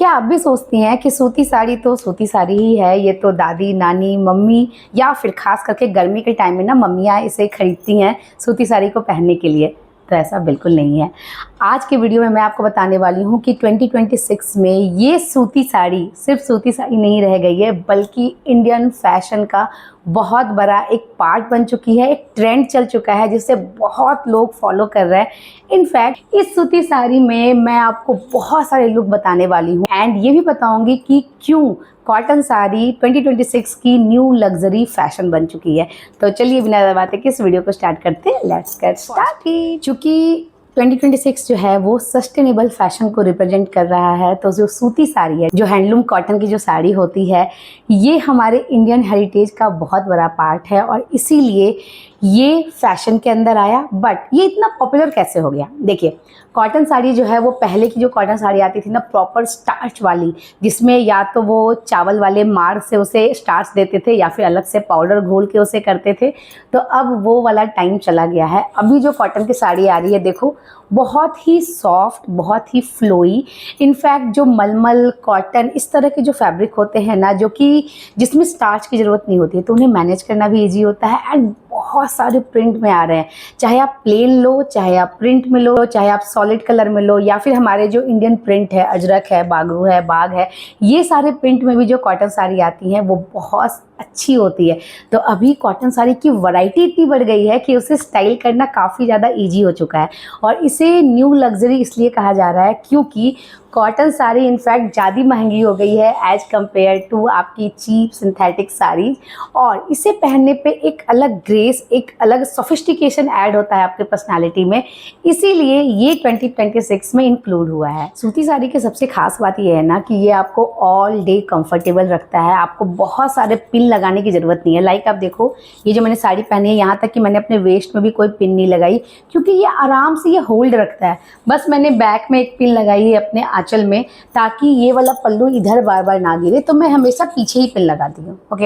क्या आप भी सोचती हैं कि सूती साड़ी तो सूती साड़ी ही है, ये तो दादी नानी मम्मी या फिर खास करके गर्मी के टाइम में ना मम्मियाँ इसे खरीदती हैं सूती साड़ी को पहनने के लिए। तो ऐसा बिल्कुल नहीं है। आज के वीडियो में मैं आपको बताने वाली हूँ कि 2026 में ये सूती साड़ी सिर्फ सूती साड़ी नहीं रह गई है, बल्कि इंडियन फैशन का बहुत बड़ा एक पार्ट बन चुकी है, एक ट्रेंड चल चुका है जिसे बहुत लोग फॉलो कर रहे हैं। इनफैक्ट इस सूती साड़ी में मैं आपको बहुत सारे लुक बताने वाली हूँ एंड ये भी बताऊंगी कि क्यों कॉटन साड़ी 2026 की न्यू लग्जरी फैशन बन चुकी है। तो चलिए बिना ज़्यादा बातें के इस वीडियो को स्टार्ट करते हैं। Let's get started. चूँकि 2026 जो है वो सस्टेनेबल फैशन को रिप्रेजेंट कर रहा है, तो जो सूती साड़ी है, जो हैंडलूम कॉटन की जो साड़ी होती है, ये हमारे इंडियन हेरिटेज का बहुत बड़ा पार्ट है और इसीलिए ये फैशन के अंदर आया। बट ये इतना पॉपुलर कैसे हो गया? देखिए, कॉटन साड़ी जो है वो पहले की जो कॉटन साड़ी आती थी ना, प्रॉपर स्टार्च वाली, जिसमें या तो वो चावल वाले मार से उसे स्टार्च देते थे या फिर अलग से पाउडर घोल के उसे करते थे। तो अब वो वाला टाइम चला गया है। अभी जो कॉटन की साड़ी आ रही है, देखो बहुत ही सॉफ्ट, बहुत ही फ्लोई। इनफैक्ट जो मलमल, कॉटन, इस तरह के जो फैब्रिक होते हैं ना, जो कि जिसमें स्टार्च की ज़रूरत नहीं होती है, तो उन्हें मैनेज करना भी ईजी होता है। एंड बहुत सारे प्रिंट में आ रहे हैं, चाहे आप प्लेन लो, चाहे आप प्रिंट में लो, चाहे आप सॉलिड कलर में लो, या फिर हमारे जो इंडियन प्रिंट है, अजरक है, बागरू है, बाग है, ये सारे प्रिंट में भी जो कॉटन साड़ी आती हैं वो बहुत अच्छी होती है। तो अभी कॉटन साड़ी की वैरायटी इतनी बढ़ गई है कि उसे स्टाइल करना काफ़ी ज़्यादा इजी हो चुका है। और इसे न्यू लग्जरी इसलिए कहा जा रहा है क्योंकि कॉटन साड़ी इनफैक्ट ज़्यादा महंगी हो गई है एज कम्पेयर टू आपकी चीप सिंथेटिक साड़ी। और इसे पहनने पे एक अलग ग्रेस, एक अलग सोफिस्टिकेशन ऐड होता है आपके पर्सनालिटी में, इसीलिए ये 2026 में इंक्लूड हुआ है। सूती साड़ी की सबसे खास बात ये है ना कि ये आपको ऑल डे कंफर्टेबल रखता है। आपको बहुत सारे पिन लगाने की ज़रूरत नहीं है। लाइक आप देखो, ये जो मैंने साड़ी पहनी है, यहाँ तक कि मैंने अपने वेस्ट में भी कोई पिन नहीं लगाई, क्योंकि ये आराम से ये होल्ड रखता है। बस मैंने बैक में एक पिन लगाई है अपने आंचल में, ताकि ये वाला पल्लू इधर बार बार ना गिरे, तो मैं हमेशा पीछे ही पिन लगाती हूँ। ओके,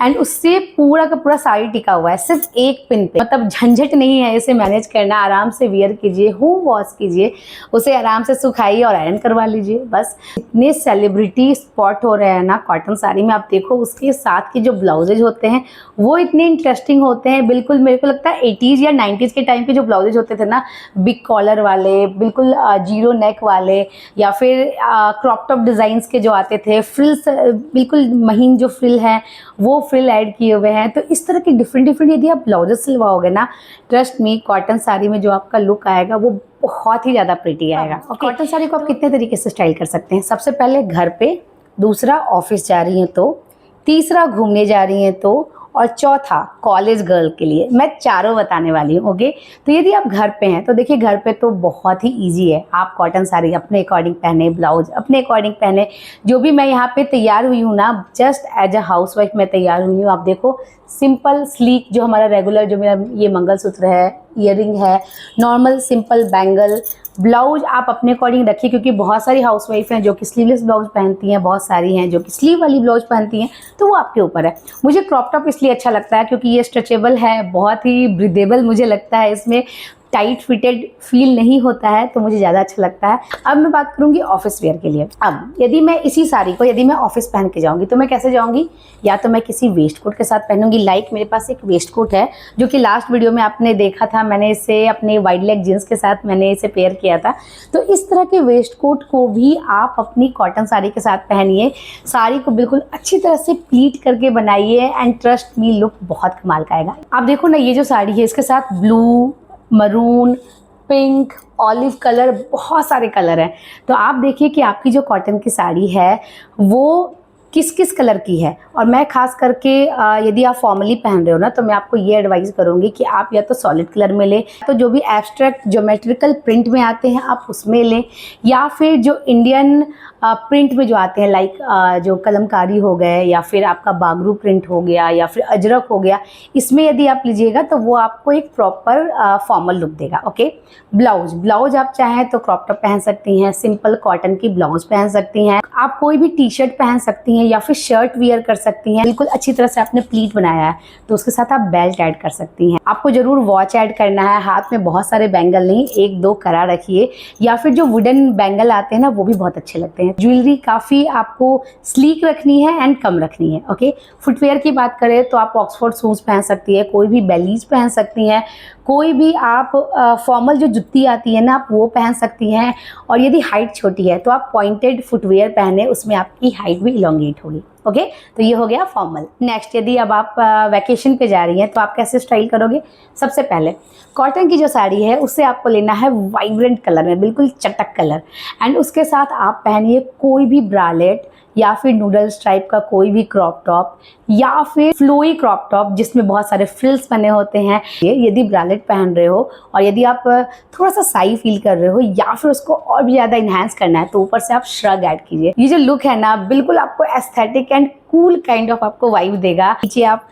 एंड उससे पूरा का पूरा साड़ी टिका हुआ है सिर्फ एक पिन पे। मतलब झंझट नहीं है इसे मैनेज करना। आराम से वियर कीजिए, होम वॉश कीजिए, उसे आराम से सुखाइए और आयरन करवा लीजिए। बस इतने सेलिब्रिटी स्पॉट हो रहे हैं ना कॉटन साड़ी में। आप देखो उसके साथ के जो ब्लाउजेज होते हैं वो इतने इंटरेस्टिंग होते हैं। बिल्कुल मेरे को लगता है 80s या 90s के टाइम के जो ब्लाउजेज होते थे ना, बिग कॉलर वाले, बिल्कुल जीरो नेक वाले, या फिर क्रॉप टॉप डिज़ाइंस के जो आते थे, फ्रिल्स, बिल्कुल महीन जो फ्रिल हैं वो फ्रिल ऐड किए हुए हैं। तो इस तरह के डिफरेंट डिफरेंट यदि आप ब्लाउजेस सिलवाओगे ना, ट्रस्ट मी, कॉटन साड़ी में जो आपका लुक आएगा वो बहुत ही ज़्यादा प्रिटी आएगा। कॉटन साड़ी को आप कितने तरीके से स्टाइल कर सकते हैं? सबसे पहले घर पे, दूसरा ऑफिस जा रही हैं तो, तीसरा घूमने जा रही हैं तो, और चौथा कॉलेज गर्ल के लिए। मैं चारों बताने वाली हूँ। ओके, तो यदि आप घर पे हैं तो देखिए, घर पे तो बहुत ही इजी है। आप कॉटन साड़ी अपने अकॉर्डिंग पहने, ब्लाउज अपने अकॉर्डिंग पहने। जो भी मैं यहाँ पे तैयार हुई हूँ ना, जस्ट एज अ हाउसवाइफ मैं तैयार हुई हूँ। आप देखो, सिंपल स्लीक, जो हमारा रेगुलर, जो मेरा ये मंगलसूत्र है, ईयरिंग है, नॉर्मल सिंपल बैंगल। ब्लाउज आप अपने अकॉर्डिंग रखिए, क्योंकि बहुत सारी हाउसवाइफ हैं जो कि स्लीवलेस ब्लाउज पहनती हैं, बहुत सारी हैं जो कि स्लीव वाली ब्लाउज पहनती हैं, तो वो आपके ऊपर है। मुझे क्रॉप टॉप इसलिए अच्छा लगता है क्योंकि ये स्ट्रेचेबल है, बहुत ही ब्रीदेबल मुझे लगता है, इसमें टाइट फिटेड फील नहीं होता है, तो मुझे ज़्यादा अच्छा लगता है। अब मैं बात करूँगी ऑफिस वेयर के लिए। अब यदि मैं इसी साड़ी को यदि मैं ऑफिस पहन के जाऊँगी तो मैं कैसे जाऊँगी? या तो मैं किसी वेस्ट कोट के साथ पहनूंगी। लाइक मेरे पास एक वेस्ट कोट है जो कि लास्ट वीडियो में आपने देखा था, मैंने इसे अपने वाइड लेग जीन्स के साथ मैंने इसे पेयर किया था। तो इस तरह के वेस्ट कोट को भी आप अपनी कॉटन साड़ी के साथ पहनिए। साड़ी को बिल्कुल अच्छी तरह से प्लीट करके बनाइए एंड ट्रस्ट मी, लुक बहुत कमाल का आएगा। आप देखो ना, ये जो साड़ी है इसके साथ blue, maroon, pink, olive colour, बहुत सारे कलर हैं। तो आप देखिए कि आपकी जो कॉटन की साड़ी है वो किस किस कलर की है। और मैं खास करके यदि आप फॉर्मली पहन रहे हो ना, तो मैं आपको ये एडवाइस करूँगी कि आप या तो सॉलिड कलर में लें, तो जो भी एब्स्ट्रैक्ट ज्योमेट्रिकल प्रिंट में आते हैं आप उसमें लें, या फिर जो इंडियन प्रिंट में जो आते हैं, लाइक जो कलमकारी हो गए, या फिर आपका बागरू प्रिंट हो गया, या फिर अजरक हो गया, इसमें यदि आप लीजिएगा तो वो आपको एक प्रॉपर फॉर्मल लुक देगा। ओके, ब्लाउज आप चाहें तो क्रॉप टॉप पहन सकती हैं, सिंपल कॉटन की ब्लाउज पहन सकती हैं, आप कोई भी टी शर्ट पहन सकती हैं हैं या फिर शर्ट वियर कर सकती हैं। बिल्कुल अच्छी तरह से आपने प्लीट बनाया है तो उसके साथ आप बेल्ट ऐड कर सकती हैं। आपको जरूर वॉच ऐड करना है, हाथ में बहुत सारे बैंगल नहीं, 1-2 करा रखिए, या फिर जो वुडन बैंगल आते हैं ना वो भी बहुत अच्छे लगते हैं। ज्वेलरी काफ़ी आपको स्लीक रखनी है एंड कम रखनी है। ओके, फुटवेयर की बात करें तो आप ऑक्सफोर्ड शूज़ पहन सकती है, कोई भी बेलीज पहन सकती हैं, कोई भी आप फॉर्मल जो जुत्ती आती है ना आप वो पहन सकती हैं। और यदि हाइट छोटी है तो आप पॉइंटेड फुटवेयर पहने, उसमें आपकी हाइट भी इलोंगेट होगी। ओके, तो ये हो गया फॉर्मल। नेक्स्ट, यदि अब आप वैकेशन पे जा रही हैं तो आप कैसे स्टाइल करोगे? सबसे पहले कॉटन की जो साड़ी है उससे आपको लेना है वाइब्रेंट कलर में, बिल्कुल चटक कलर, एंड उसके साथ आप पहनिए कोई भी ब्रालेट या फिर नूडल्स टाइप का कोई भी क्रॉप टॉप या फिर फ्लोई क्रॉप टॉप जिसमें बहुत सारे फ्रिल्स बने होते हैं। यदि ब्रालेट पहन रहे हो और यदि आप थोड़ा सा साई फील कर रहे हो या फिर उसको और भी ज़्यादा इन्हांस करना है तो ऊपर से आप श्रग ऐड कीजिए। ये जो लुक है ना बिल्कुल आपको aesthetic and cool kind of आपको वाइब देगा। नीचे आप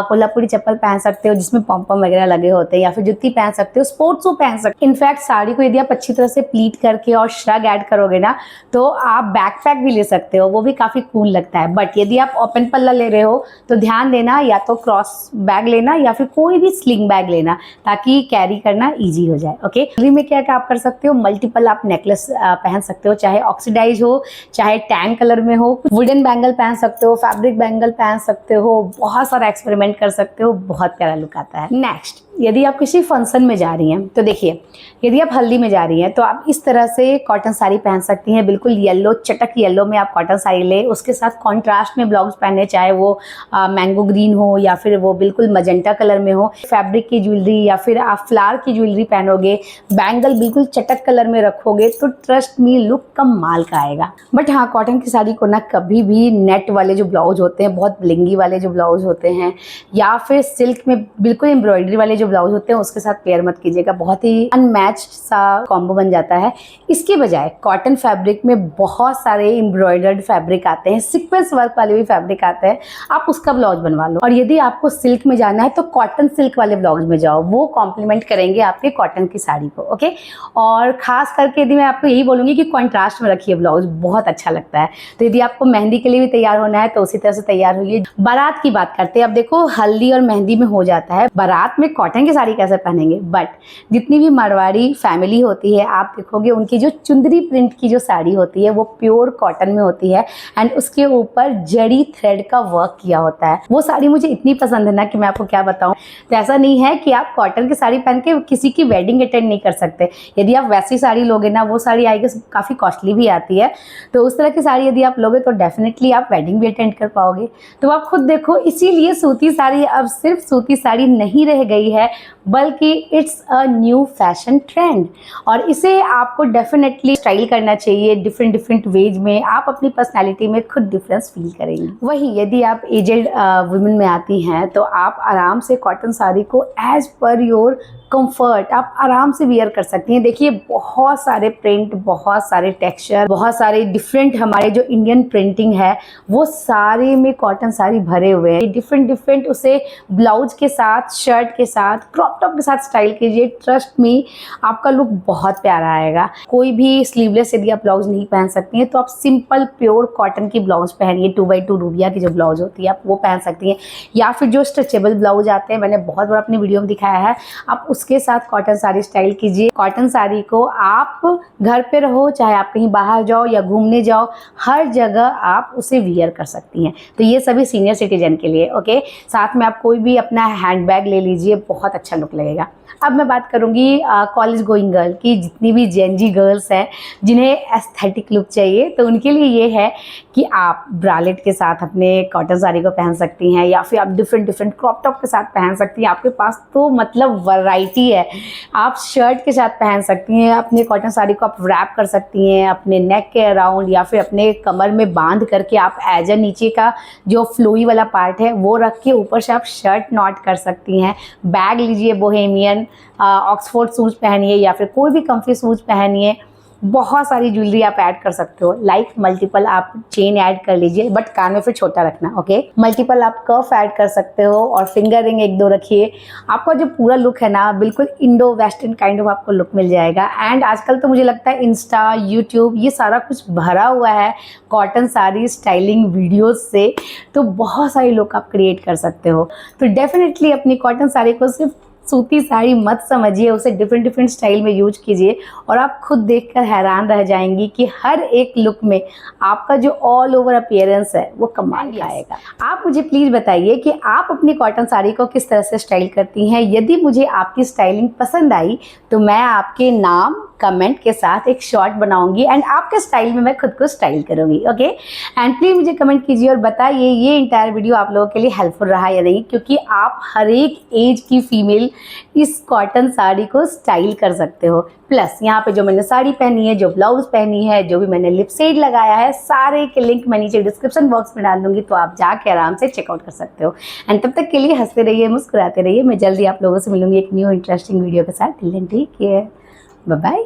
कोल्हापुरी चप्पल पहन सकते हो जिसमें पॉम वगैरह लगे होते हैं, या फिर जुत्ती पहन सकते हो, स्पोर्ट्स शू पहन सकते हो। इनफैक्ट साड़ी को यदि आप अच्छी तरह से प्लीट करके और श्रग ऐड करोगे ना तो आप बैकपैक भी ले सकते हो, वो भी काफ़ी कूल लगता है। बट यदि आप ओपन पल्ला ले रहे हो तो ध्यान देना या तो क्रॉस बैग लेना या फिर कोई भी स्लिंग बैग लेना ताकि कैरी करना ईजी हो जाए। ओके, ज्वेलरी में क्या क्या आप कर सकते हो? मल्टीपल आप नेकलेस पहन सकते हो, चाहे ऑक्सीडाइज हो चाहे टैन कलर में हो, वुडन बैंगल पहन सकते हो, फैब्रिक बैंगल पहन सकते हो, बहुत सारा एक्सपेरिमेंट कर सकते हो, बहुत प्यारा लुक आता है। नेक्स्ट, यदि आप किसी फंक्शन में जा रही हैं तो देखिए, यदि आप हल्दी में जा रही हैं तो आप इस तरह से कॉटन साड़ी पहन सकती हैं, बिल्कुल येलो, चटक येलो में आप कॉटन साड़ी ले, उसके साथ कॉन्ट्रास्ट में ब्लाउज पहने, चाहे वो मैंगो ग्रीन हो या फिर वो बिल्कुल मजेंटा कलर में हो। फैब्रिक की ज्वेलरी या फिर आप फ्लावर की ज्वेलरी पहनोगे, बैंगल बिल्कुल चटक कलर में रखोगे तो ट्रस्ट मी लुक कमाल का आएगा। बट हाँ, कॉटन की साड़ी को ना कभी भी नेट वाले जो ब्लाउज होते हैं, बहुत ब्लिंगी वाले जो ब्लाउज होते हैं, या फिर सिल्क में बिल्कुल एम्ब्रॉयडरी वाले जो ब्लाउज होते हैं उसके साथ पेयर मत कीजिएगा, बहुत ही अनमैच्ड सा कॉम्बो बन जाता है। इसके बजाय कॉटन फैब्रिक में बहुत सारे एम्ब्रॉयडर्ड फैब्रिक आते हैं, सीक्वेंस वर्क वाले भी फैब्रिक आते हैं, आप उसका ब्लाउज बनवा लो। और यदि आपको सिल्क में जाना है तो कॉटन सिल्क वाले ब्लाउज में जाओ, वो कॉम्प्लीमेंट करेंगे आपके कॉटन की साड़ी को। ओके, और खास करके यदि मैं आपको यही बोलूँगी कि कॉन्ट्रास्ट में रखिए ब्लाउज, बहुत अच्छा लगता है। तो यदि आपको मेहंदी के लिए भी तैयार होना है तो उसी तरह से तैयार होइए। बारात की बात करते हैं, अब देखो हल्दी और मेहंदी में हो जाता है, बारात में कॉटन की साड़ी कैसे पहनेंगे? बट जितनी भी मारवाड़ी फैमिली होती है आप देखोगे उनकी जो चुंदरी प्रिंट की जो साड़ी होती है वो प्योर कॉटन में होती है एंड उसके ऊपर जड़ी थ्रेड का वर्क किया होता है। वो साड़ी मुझे इतनी पसंद है ना कि मैं आपको क्या बताऊं। तो ऐसा नहीं है कि आप कॉटन की साड़ी पहन के किसी की वेडिंग अटेंड नहीं कर सकते। यदि आप वैसी साड़ी लोगे ना, वो साड़ी आई गेस काफ़ी कॉस्टली भी आती है, तो उस तरह की साड़ी यदि आप लोगे तो डेफिनेटली आप वेडिंग भी अटेंड कर पाओगे। तो आप खुद देखो, इसीलिए सूती साड़ी अब सिर्फ सूती साड़ी नहीं रह गई है बल्कि it's a new fashion trend, और इसे आपको डेफिनेटली स्टाइल करना चाहिए डिफरेंट डिफरेंट वेज में। आप अपनी पर्सनालिटी में खुद डिफरेंस फील करेंगे। वहीं यदि आप एजेड वुमेन में आती हैं तो आप आराम से कॉटन साड़ी को एज पर योर कंफर्ट आप आराम से वियर कर सकती हैं। देखिए बहुत सारे प्रिंट, बहुत सारे टेक्सचर, बहुत सारे डिफरेंट हमारे जो इंडियन प्रिंटिंग है वो सारे में कॉटन साड़ी भरे हुए हैं। डिफरेंट डिफरेंट उसे ब्लाउज के साथ, शर्ट के साथ, क्रॉप टॉप के साथ स्टाइल कीजिए, ट्रस्ट मी आपका लुक बहुत प्यारा आएगा। कोई भी स्लीवलेस यदि आप ब्लाउज नहीं पहन सकती हैं तो आप सिंपल प्योर कॉटन की ब्लाउज पहनिए, 2x2 रूबिया की जो ब्लाउज होती है आप वो पहन सकती हैं, या फिर जो स्ट्रेचेबल ब्लाउज आते हैं, मैंने बहुत बार अपनी वीडियो में दिखाया है, आप उसके साथ कॉटन साड़ी स्टाइल कीजिए। कॉटन साड़ी को आप घर पे रहो चाहे आप कहीं बाहर जाओ या घूमने जाओ, हर जगह आप उसे वियर कर सकती हैं। तो ये सभी सीनियर सिटीजन के लिए। ओके, साथ में आप कोई भी अपना हैंड बैग ले लीजिए, बहुत अच्छा लुक लगेगा। अब मैं बात करूँगी कॉलेज गोइंग गर्ल की, जितनी भी जेनजी गर्ल्स हैं जिन्हें एस्थेटिक लुक चाहिए तो उनके लिए ये है कि आप ब्रालेट के साथ अपने कॉटन साड़ी को पहन सकती हैं, या फिर आप डिफरेंट डिफरेंट क्रॉप टॉप के साथ पहन सकती हैं। आपके पास तो मतलब वैरायटी है। आप शर्ट के साथ पहन सकती हैं, अपने कॉटन साड़ी को आप रैप कर सकती हैं अपने नेक के अराउंड, या फिर अपने कमर में बांध करके आप एज नीचे का जो फ्लोई वाला पार्ट है वो रख के ऊपर से आप शर्ट नॉट कर सकती हैं। बैग लीजिए बोहेमियन, ऑक्सफोर्ड शूज़ पहनिए या फिर कोई भी कंफी शूज़ पहनिए, बहुत सारी ज्वेलरी आप ऐड कर सकते हो, लाइक मल्टीपल आप चेन ऐड कर लीजिए, बट कान में फिर छोटा रखना, ओके। मल्टीपल आप कफ ऐड कर सकते हो और फिंगर रिंग 1-2 रखिए। आपका जो पूरा लुक है ना, बिल्कुल इंडो वेस्टर्न काइंड ऑफ आपको लुक मिल जाएगा। एंड आजकल तो मुझे लगता है इंस्टा, यूट्यूब, ये सारा कुछ भरा हुआ है कॉटन साड़ी स्टाइलिंग वीडियोज़ से, तो बहुत सारे लुक आप क्रिएट कर सकते हो। तो डेफिनेटली अपनी कॉटन साड़ी को सिर्फ सूती साड़ी मत समझिए, उसे डिफरेंट डिफरेंट स्टाइल में यूज कीजिए और आप खुद देखकर हैरान रह जाएंगी कि हर एक लुक में आपका जो ऑल ओवर अपीयरेंस है वो कमाल आएगा। आप मुझे प्लीज़ बताइए कि आप अपनी कॉटन साड़ी को किस तरह से स्टाइल करती हैं। यदि मुझे आपकी स्टाइलिंग पसंद आई तो मैं आपके नाम कमेंट के साथ एक शॉर्ट बनाऊंगी एंड आपके स्टाइल में मैं खुद को स्टाइल करूंगी, ओके। एंड प्लीज़ मुझे कमेंट कीजिए और बताइए ये इंटायर वीडियो आप लोगों के लिए हेल्पफुल रहा या नहीं, क्योंकि आप हर एक एज की फीमेल इस कॉटन साड़ी को स्टाइल कर सकते हो। प्लस यहाँ पे जो मैंने साड़ी पहनी है, जो ब्लाउज पहनी है, जो भी मैंने लिप शेड लगाया है, सारे के लिंक मैं नीचे डिस्क्रिप्शन बॉक्स में डाल दूंगी, तो आप जाके आराम से चेकआउट कर सकते हो। एंड तब तक के लिए हंसते रहिए, मुस्कुराते रहिए। मैं जल्दी आप लोगों से मिलूंगी एक न्यू इंटरेस्टिंग वीडियो के साथ। Till then take care, bye bye.